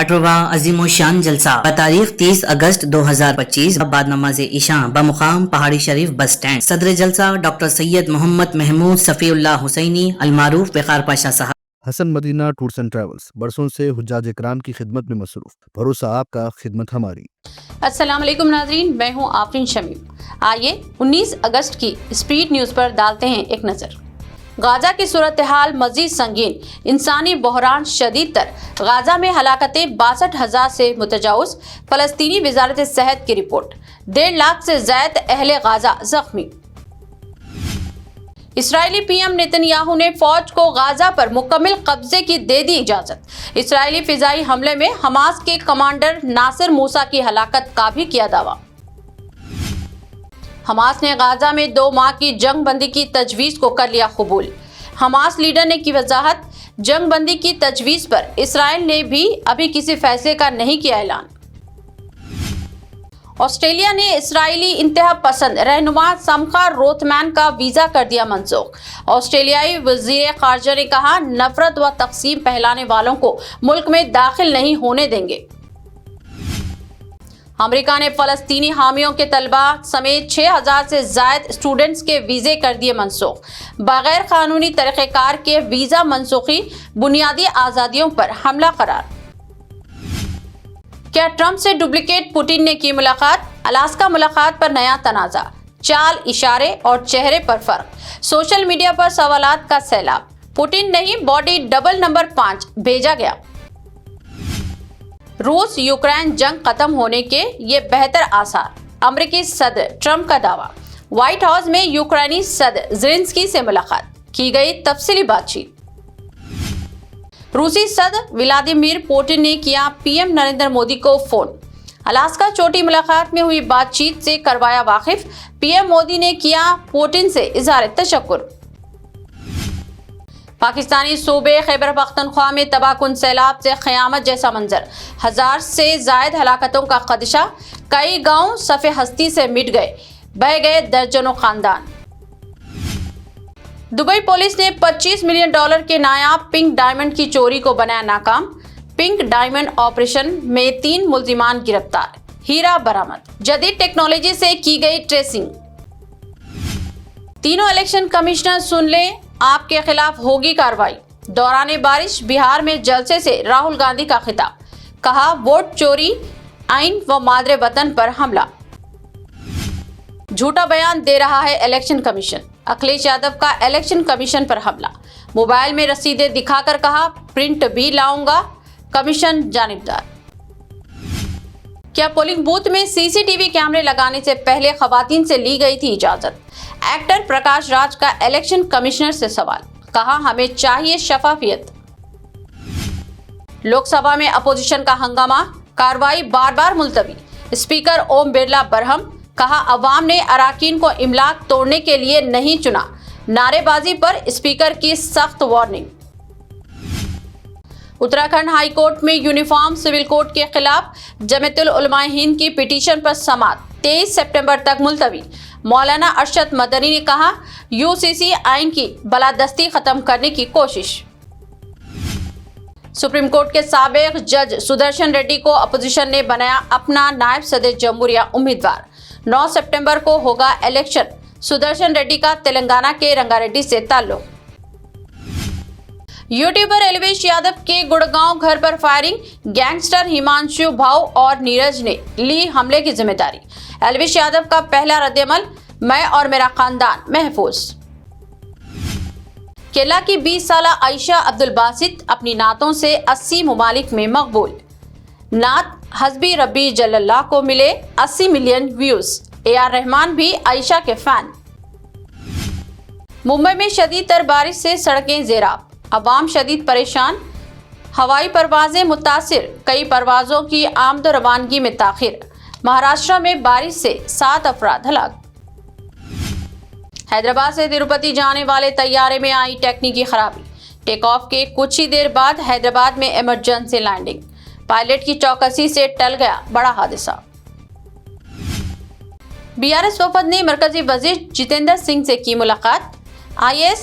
18واں عظیم الشان جلسہ بتاریخ 30 اگست 2025 بعد نماز عشاء بمقام پہاڑی شریف بس اسٹینڈ۔ صدر جلسہ ڈاکٹر سید محمد محمود صفی اللہ حسینی المعروف وقار پاشا صاحب۔ حسن مدینہ ٹورز اینڈ ٹریولز برسوں سے حجاج کرام کی خدمت میں مصروف، بھروسہ آپ کا، خدمت ہماری۔ السلام علیکم ناظرین، میں ہوں آفرین شمیم۔ آئیے 19 اگست کی اسپیڈ نیوز پر ڈالتے ہیں ایک نظر۔ غازہ کی صورتحال مزید سنگین، انسانی بحران شدید تر، غازہ میں ہلاکتیں 62,000 سے متجاوز، فلسطینی وزارت صحت کی رپورٹ، 1.5 لاکھ سے زائد اہل غازہ زخمی۔ اسرائیلی پی ایم نتن یاہو نے فوج کو غازہ پر مکمل قبضے کی دے دی اجازت۔ اسرائیلی فضائی حملے میں حماس کے کمانڈر ناصر موسیٰ کی ہلاکت کا بھی کیا دعویٰ۔ حماس نے غازہ میں 2 ماہ کی جنگ بندی کی تجویز کو کر لیا قبول۔ حماس لیڈر نے کی وضاحت، جنگ بندی کی تجویز پر اسرائیل نے بھی ابھی کسی فیصلے کا نہیں کیا اعلان۔ آسٹریلیا نے اسرائیلی انتہا پسند رہنما سمخا روتھمین کا ویزا کر دیا منسوخ۔ آسٹریلیائی وزیر خارجہ نے کہا، نفرت و تقسیم پھیلانے والوں کو ملک میں داخل نہیں ہونے دیں گے۔ امریکہ نے فلسطینی حامیوں کے طلبہ سمیت 6,000 سے زائد اسٹوڈنٹس کے ویزے کر دیے منسوخ۔ بغیر قانونی طریقہ کار کے ویزا منسوخی بنیادی آزادیوں پر حملہ قرار۔ کیا ٹرمپ سے ڈپلیکیٹ پوٹن نے کی ملاقات؟ الاسکا ملاقات پر نیا تنازع، چال، اشارے اور چہرے پر فرق، سوشل میڈیا پر سوالات کا سیلاب۔ پوٹن نہیں، باڈی ڈبل نمبر 5 بھیجا گیا۔ روس یوکرین جنگ ختم ہونے کے یہ بہتر آثار، امریکی صدر ٹرمپ کا دعویٰ۔ وائٹ ہاؤس میں یوکرینی صدر زیلنسکی سے ملاقات، کی گئی تفصیلی بات چیت۔ روسی صدر ولادیمیر پوٹن نے کیا پی ایم نریندر مودی کو فون، الاسکا چوٹی ملاقات میں ہوئی بات چیت سے کروایا واقف۔ پی ایم مودی نے کیا پوٹن سے اظہار تشکر۔ پاکستانی صوبے خیبر پختونخوا میں تباہ کن سیلاب سے قیامت جیسا منظر، 1000 سے زائد ہلاکتوں کا خدشہ، کئی گاؤں صف ہستی سے مٹ گئے، بہہ گئے درجنوں خاندان۔ دبئی پولیس نے $25 ملین کے نایاب پنک ڈائمنڈ کی چوری کو بنایا ناکام۔ پنک ڈائمنڈ آپریشن میں 3 ملزمان گرفتار، ہیرا برآمد، جدید ٹیکنالوجی سے کی گئی ٹریسنگ۔ تینوں الیکشن کمشنر سن لیں، آپ کے خلاف ہوگی کارروائی۔ دوران بارش بہار میں جلسے سے راہل گاندھی کا خطاب، کہا ووٹ چوری، آئین و مادر وطن پر حملہ۔ جھوٹا بیان دے رہا ہے الیکشن کمیشن، اکھلیش یادو کا الیکشن کمیشن پر حملہ۔ موبائل میں رسیدیں دکھا کر کہا پرنٹ بھی لاؤں گا، کمیشن جانبدار۔ کیا پولنگ بوتھ میں CCTV کیمرے لگانے سے پہلے خواتین سے لی گئی تھی اجازت؟ ایکٹر پرکاش راج کا الیکشن کمشنر سے سوال، کہا ہمیں چاہیے شفافیت۔ لوک سبھا میں اپوزیشن کا ہنگامہ، کارروائی بار بار ملتوی، اسپیکر اوم برلا برہم، کہا عوام نے اراکین کو املاک توڑنے کے لیے نہیں چنا، نعرے بازی پر اسپیکر کی سخت وارننگ۔ اتراکھنڈ ہائی کورٹ میں یونیفارم سول کوڈ کے خلاف جمعیت العلماء ہند کی پٹیشن پر سماعت 23 سپٹمبر تک ملتوی۔ مولانا ارشد مدنی نے کہا UCC آئین کی بالادستی ختم کرنے کی کوشش۔ سپریم کورٹ کے سابق جج سدرشن ریڈی کو اپوزیشن نے بنایا اپنا نائب صدر جمہوریہ امیدوار۔ 9 سپٹمبر کو ہوگا الیکشن، سدرشن ریڈی کا تلنگانہ کے رنگا ریڈی سے تعلق۔ یوٹیوبر الویش یادو کے گڑگاؤں گھر پر فائرنگ، گینگسٹر ہمانشو بھاؤ اور نیرج نے لی حملے کی ذمہ داری۔ الویش یادو کا پہلا رد عمل، میں اور میرا خاندان محفوظ۔ کیرلا کی 20 سالہ عائشہ عبدالباسط اپنی نعتوں سے 80 ممالک میں مقبول۔ نعت حسبی ربی جل اللہ کو ملے 80 ملین ویوز، AR رحمان بھی عائشہ کے فین۔ ممبئی میں شدید تر بارش سے سڑکیں زیراب، عوام شدید پریشان، ہوائی پروازیں متاثر، کئی پروازوں کی آمد و روانگی میں تاخیر۔ مہاراشٹر میں بارش سے 7 افراد ہلاک۔ حیدرآباد سے تروپتی جانے والے طیارے میں آئی ٹیکنیکی خرابی، ٹیک آف کے کچھ ہی دیر بعد حیدرآباد میں ایمرجنسی لینڈنگ، پائلٹ کی چوکسی سے ٹل گیا بڑا حادثہ۔ BRS وفد نے مرکزی وزیر جتیندر سنگھ سے کی ملاقات، IAS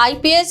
IPS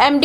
MD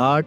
8,